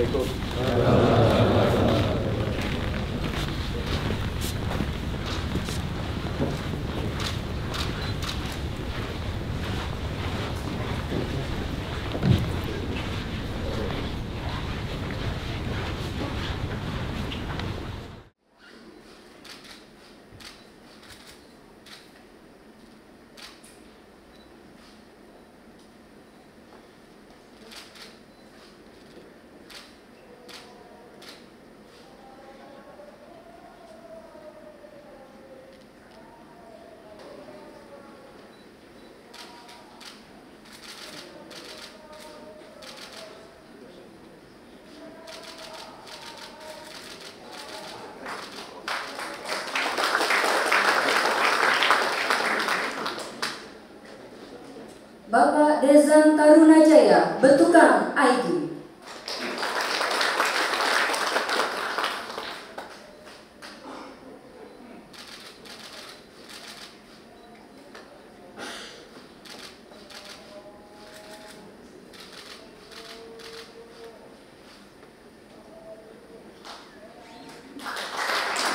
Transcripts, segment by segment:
Assalamualaikum. Bapak Dezan Tarunajaya, Betukang ID.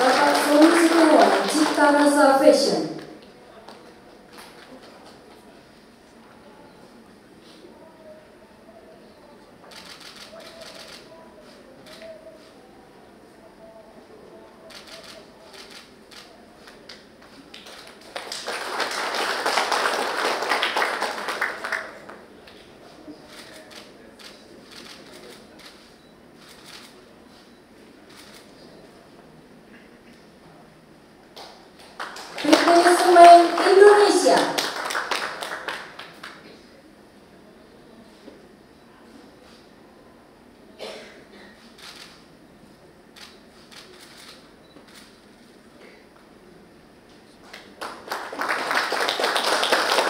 Bapak Solusi Kewon, Cipta Rasa Fashion. PT Semen Indonesia.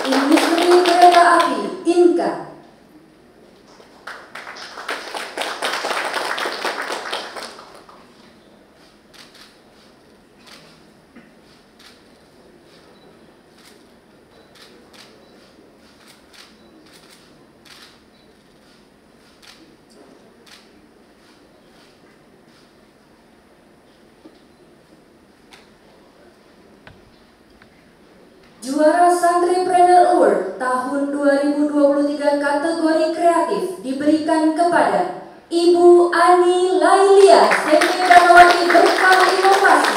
Industri Kereta Api Inka. Juara Santripreneur Award tahun 2023 kategori kreatif diberikan kepada Ibu Ani Lailia, STP Danawati Berkah Inovasi.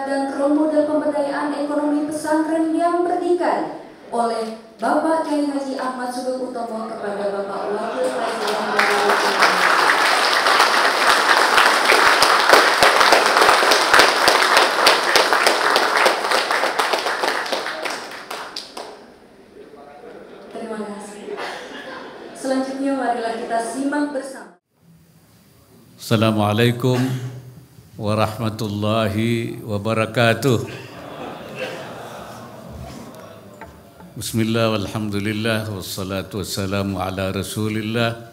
Dan role model pemberdayaan ekonomi pesantren yang berdikari oleh Bapak Kiai Haji Ahmad Sugeng Utomo kepada Bapak Wakil Presiden. Terima kasih. Selanjutnya marilah kita simak bersama. Assalamualaikum warahmatullahi wabarakatuh. Bismillah walhamdulillah wassalatu wassalamu ala rasulillah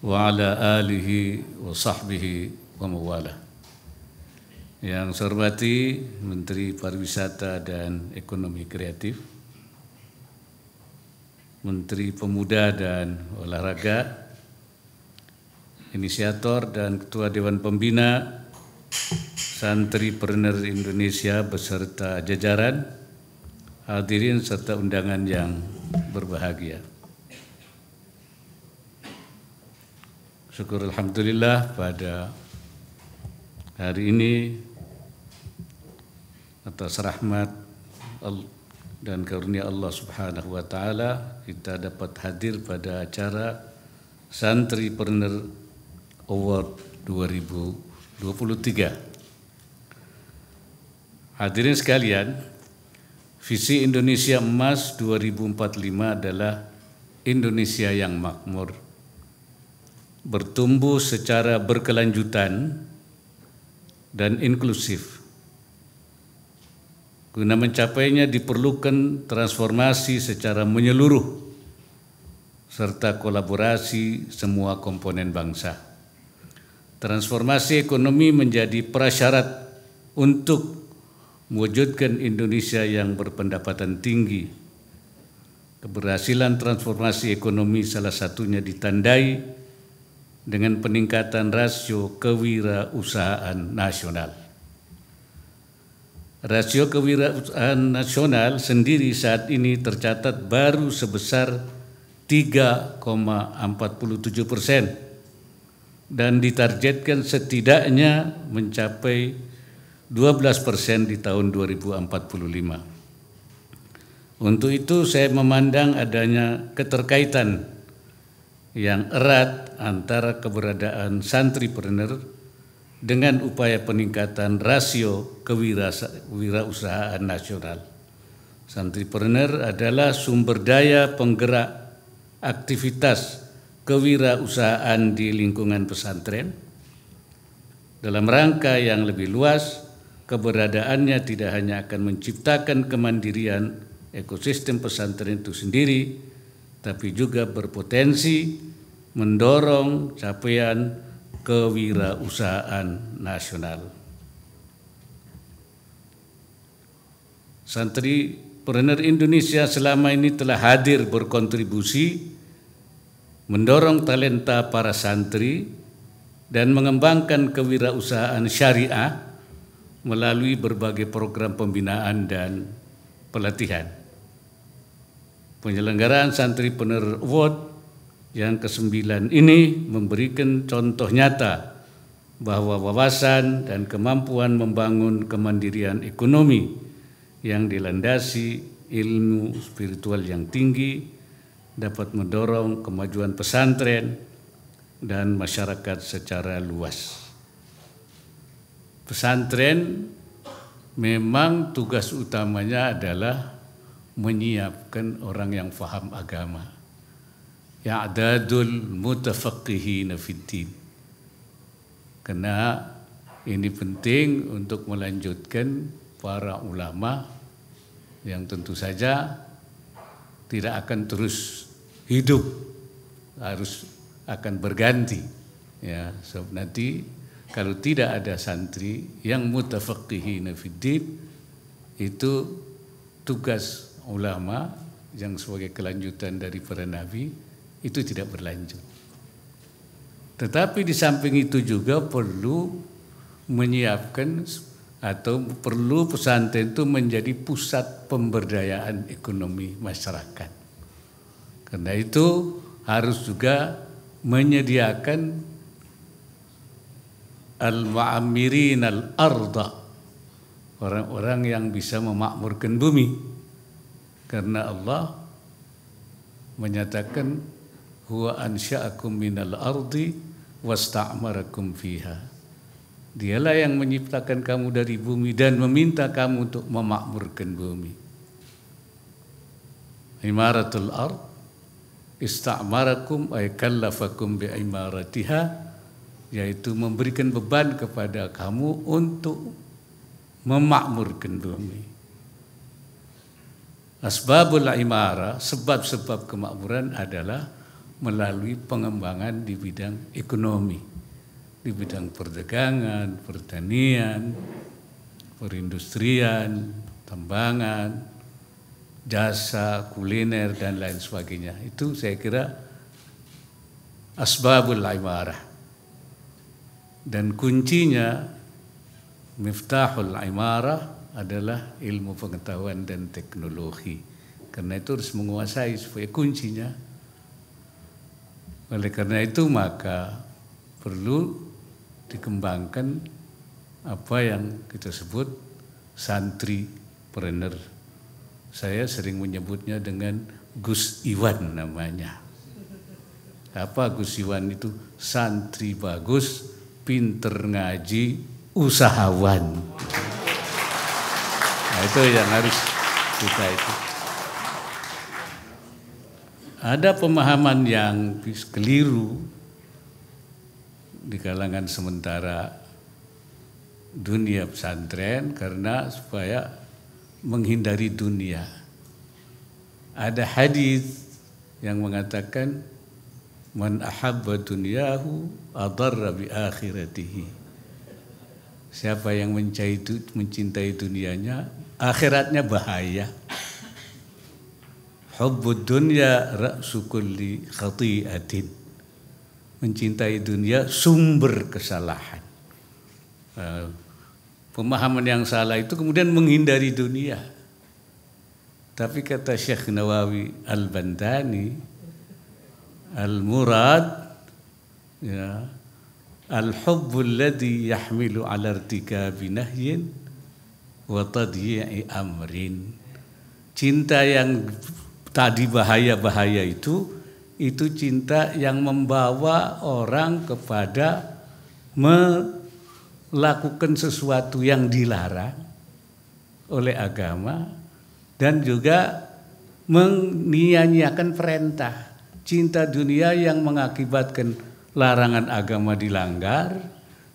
wa ala alihi wa sahbihi wa mawala. Yang saya hormati Menteri Pariwisata dan Ekonomi Kreatif, Menteri Pemuda dan Olahraga, Inisiator dan Ketua Dewan Pembina Santripreneur Indonesia beserta jajaran, hadirin serta undangan yang berbahagia. Syukur alhamdulillah pada hari ini atas rahmat dan karunia Allah Subhanahu wa taala kita dapat hadir pada acara Santripreneur Award 2023. Hadirin sekalian, visi Indonesia Emas 2045 adalah Indonesia yang makmur, bertumbuh secara berkelanjutan dan inklusif. Guna mencapainya diperlukan transformasi secara menyeluruh serta kolaborasi semua komponen bangsa. transformasi ekonomi menjadi prasyarat untuk mewujudkan Indonesia yang berpendapatan tinggi. Keberhasilan transformasi ekonomi salah satunya ditandai dengan peningkatan rasio kewirausahaan nasional. Rasio kewirausahaan nasional sendiri saat ini tercatat baru sebesar 3,47% dan ditargetkan setidaknya mencapai 12% di tahun 2045. Untuk itu saya memandang adanya keterkaitan yang erat antara keberadaan santripreneur dengan upaya peningkatan rasio kewirausahaan nasional. Santripreneur adalah sumber daya penggerak aktivitas kewirausahaan di lingkungan pesantren. Dalam rangka yang lebih luas, keberadaannya tidak hanya akan menciptakan kemandirian ekosistem pesantren itu sendiri, tapi juga berpotensi mendorong capaian kewirausahaan nasional. Santripreneur Indonesia selama ini telah hadir berkontribusi mendorong talenta para santri dan mengembangkan kewirausahaan syariah melalui berbagai program pembinaan dan pelatihan. Penyelenggaraan Santripreneur Award yang ke-9 ini memberikan contoh nyata bahwa wawasan dan kemampuan membangun kemandirian ekonomi yang dilandasi ilmu spiritual yang tinggi dapat mendorong kemajuan pesantren dan masyarakat secara luas. Pesantren memang tugas utamanya adalah menyiapkan orang yang faham agama. Ya'dadul mutafaqihina fiddin. Karena ini penting untuk melanjutkan para ulama yang tentu saja tidak akan terus hidup, harus akan berganti. Ya, sebab nanti kalau tidak ada santri yang mutafaqihina fiddin, itu tugas ulama yang sebagai kelanjutan dari para nabi itu tidak berlanjut. Tetapi di samping itu juga perlu menyiapkan atau perlu pesantren itu menjadi pusat pemberdayaan ekonomi masyarakat. Karena itu harus juga menyediakan al-mu'ammirin al-arda, orang-orang yang bisa memakmurkan bumi. Karena Allah menyatakan huwa ansya'akum minal ardi wasta'marakum fiha. Dialah yang menciptakan kamu dari bumi dan meminta kamu untuk memakmurkan bumi. Imaratul ard ista'marakum ay kallafakum bi imaratiha, yaitu memberikan beban kepada kamu untuk memakmurkan bumi. Asbabul imara, sebab-sebab kemakmuran adalah melalui pengembangan di bidang ekonomi, di bidang perdagangan, pertanian, perindustrian, tambangan, jasa, kuliner, dan lain sebagainya. Itu saya kira asbabul imarah. Dan kuncinya, miftahul imarah adalah ilmu pengetahuan dan teknologi. Karena itu harus menguasai supaya kuncinya. Oleh karena itu maka perlu dikembangkan apa yang kita sebut santripreneur. Saya sering menyebutnya dengan Gus Iwan namanya. Apa Gus Iwan itu? Santri bagus, pinter ngaji, usahawan. Nah, itu yang harus kita itu. Ada pemahaman yang keliru di kalangan sementara dunia pesantren karena supaya menghindari dunia. Ada hadis yang mengatakan Man ahabba dunyahu adarra bi akhiratihi. Siapa yang mencintai dunianya, akhiratnya bahaya. Hubbud dunya ra'su kulli khati'atin. Mencintai dunia sumber kesalahan. Pemahaman yang salah itu kemudian menghindari dunia. Tapi kata Syekh Nawawi Al-Bandani, al-murad ya, al-hubbu alladhi yahmilu ala irtikabi nahyin wa tadyi'i amrin. Cinta yang tadi bahaya-bahaya itu cinta yang membawa orang kepada melakukan sesuatu yang dilarang oleh agama dan juga menyia-nyiakan perintah. Cinta dunia yang mengakibatkan larangan agama dilanggar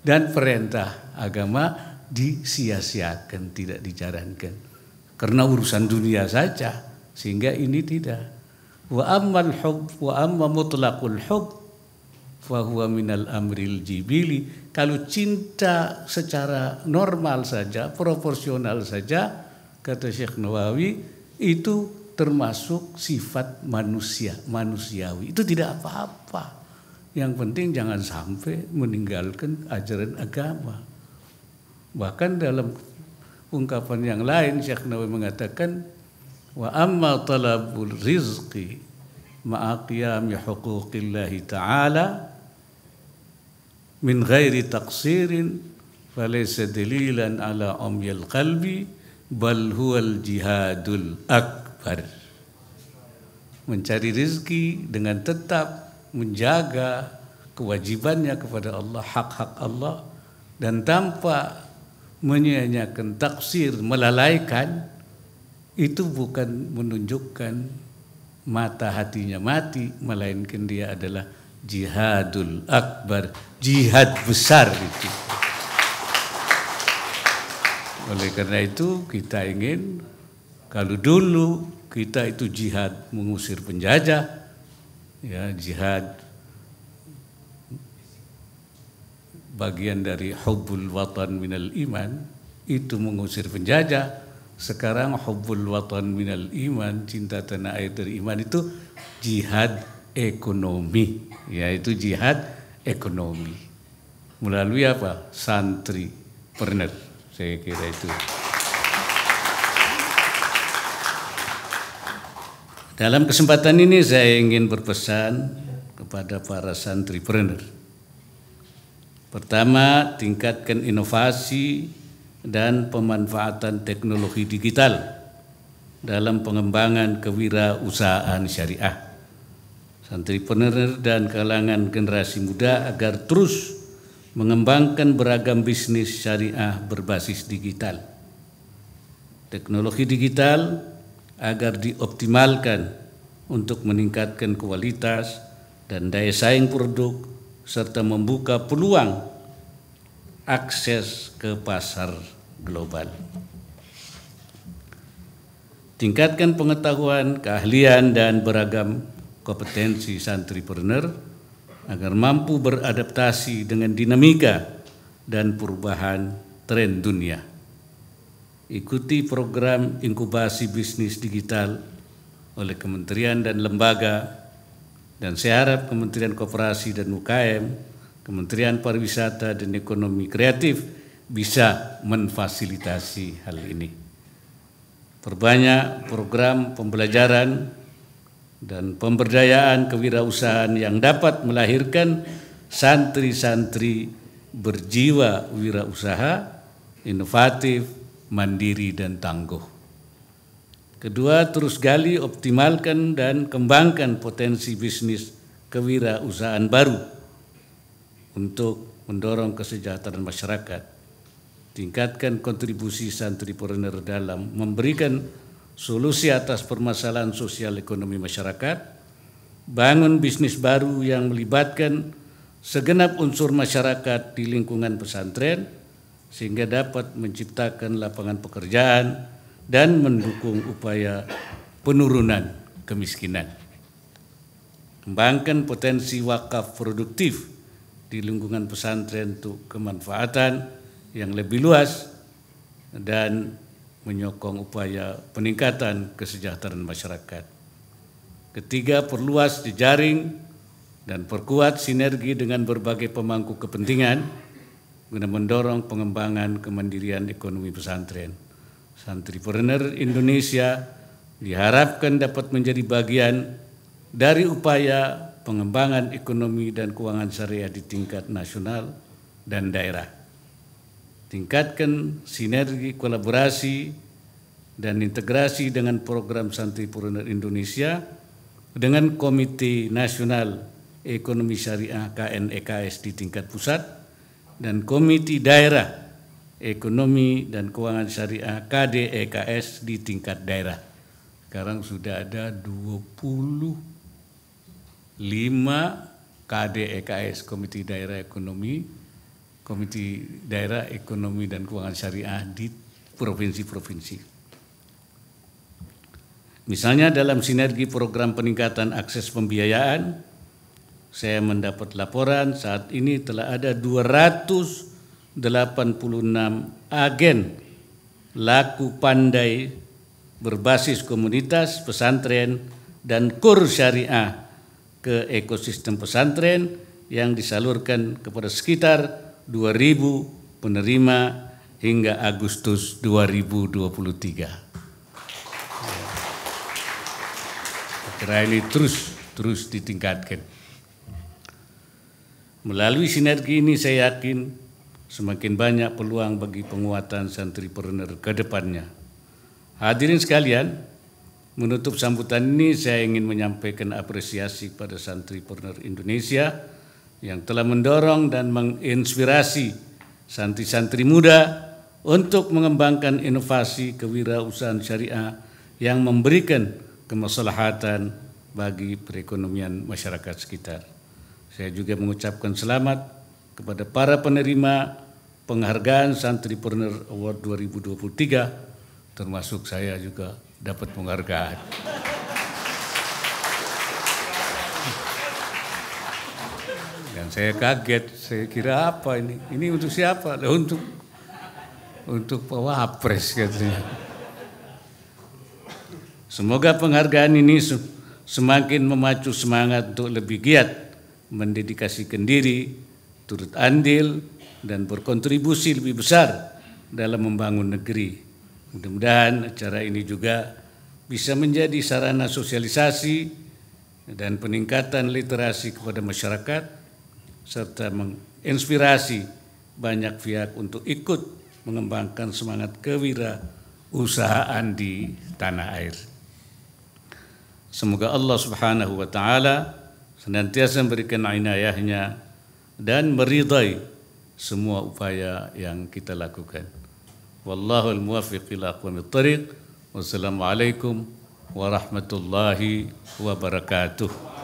dan perintah agama disia-siakan, tidak dijalankan. Karena urusan dunia saja, sehingga ini tidak. Wa ammal hub wa amma mutlaqul hub fa huwa minal amril jibili. Kalau cinta secara normal saja, proporsional saja, kata Syekh Nawawi, itu termasuk sifat manusiawi. Itu tidak apa-apa. Yang penting jangan sampai meninggalkan ajaran agama. Bahkan dalam ungkapan yang lain Syekh Nawawi mengatakan, wa amma talabul rizqi ma'a qiyami huquqillahi ta'ala min ghairi taqsirin falaysa dalilan ala umyil qalbi bal huwal jihadul akbar. Mencari rezeki dengan tetap menjaga kewajibannya kepada Allah, hak-hak Allah, dan tanpa menyia-nyiakan, taksir, melalaikan, itu bukan menunjukkan mata hatinya mati, melainkan dia adalah jihadul akbar, jihad besar itu. Oleh karena itu kita ingin, kalau dulu kita itu jihad mengusir penjajah, ya, jihad bagian dari hubbul watan minal iman, itu mengusir penjajah. Sekarang hubbul watan minal iman, cinta tanah air dari iman, itu jihad ekonomi, yaitu jihad ekonomi melalui apa? Santripreneur. Saya kira itu. Dalam kesempatan ini saya ingin berpesan kepada para santripreneur. Pertama, tingkatkan inovasi dan pemanfaatan teknologi digital dalam pengembangan kewirausahaan syariah. Santripreneur dan kalangan generasi muda agar terus mengembangkan beragam bisnis syariah berbasis digital. Teknologi digital agar dioptimalkan untuk meningkatkan kualitas dan daya saing produk serta membuka peluang akses ke pasar global. Tingkatkan pengetahuan, keahlian, dan beragam kompetensi santripreneur agar mampu beradaptasi dengan dinamika dan perubahan tren dunia. Ikuti program inkubasi bisnis digital oleh kementerian dan lembaga, dan saya harap Kementerian Koperasi dan UKM, Kementerian Pariwisata dan Ekonomi Kreatif bisa memfasilitasi hal ini. Perbanyak program pembelajaran dan pemberdayaan kewirausahaan yang dapat melahirkan santri-santri berjiwa wirausaha, inovatif, mandiri, dan tangguh. Kedua, terus gali, optimalkan, dan kembangkan potensi bisnis kewirausahaan baru untuk mendorong kesejahteraan masyarakat. Tingkatkan kontribusi santripreneur dalam memberikan solusi atas permasalahan sosial ekonomi masyarakat, bangun bisnis baru yang melibatkan segenap unsur masyarakat di lingkungan pesantren sehingga dapat menciptakan lapangan pekerjaan dan mendukung upaya penurunan kemiskinan. kembangkan potensi wakaf produktif di lingkungan pesantren untuk kemanfaatan yang lebih luas, dan menyokong upaya peningkatan kesejahteraan masyarakat. Ketiga, perluas jejaring dan perkuat sinergi dengan berbagai pemangku kepentingan guna mendorong pengembangan kemandirian ekonomi pesantren. Santripreneur Indonesia diharapkan dapat menjadi bagian dari upaya pengembangan ekonomi dan keuangan syariah di tingkat nasional dan daerah. Tingkatkan sinergi, kolaborasi, dan integrasi dengan program Santripreneur Indonesia dengan Komite Nasional Ekonomi Syariah KNEKS di tingkat pusat dan Komite Daerah Ekonomi dan Keuangan Syariah KDEKS di tingkat daerah. Sekarang sudah ada 25 KDEKS, Komite Daerah Ekonomi, Komite Daerah Ekonomi dan Keuangan Syariah di provinsi-provinsi. Misalnya dalam sinergi program peningkatan akses pembiayaan, saya mendapat laporan saat ini telah ada 286 agen laku pandai berbasis komunitas pesantren dan kur syariah ke ekosistem pesantren yang disalurkan kepada sekitar 2.000 penerima hingga Agustus 2023. Kira ini terus ditingkatkan. Melalui sinergi ini saya yakin semakin banyak peluang bagi penguatan santripreneur ke depannya. Hadirin sekalian, menutup sambutan ini saya ingin menyampaikan apresiasi pada Santripreneur Indonesia yang telah mendorong dan menginspirasi santri-santri muda untuk mengembangkan inovasi kewirausahaan syariah yang memberikan kemaslahatan bagi perekonomian masyarakat sekitar. Saya juga mengucapkan selamat kepada para penerima penghargaan Santripreneur Award 2023, termasuk saya juga dapat penghargaan. Dan saya kaget, saya kira apa ini? Ini untuk siapa? Untuk Pak Wapres katanya. Semoga penghargaan ini semakin memacu semangat untuk lebih giat mendedikasikan diri, turut andil, dan berkontribusi lebih besar dalam membangun negeri. Mudah-mudahan acara ini juga bisa menjadi sarana sosialisasi dan peningkatan literasi kepada masyarakat, serta menginspirasi banyak pihak untuk ikut mengembangkan semangat kewirausahaan di tanah air. Semoga Allah Subhanahu wa Ta'ala senantiasa memberikan inayahnya dan meridai semua upaya yang kita lakukan. Wallahu al-muwaffiq ila aqwamit thariq. Wassalamualaikum warahmatullahi wabarakatuh.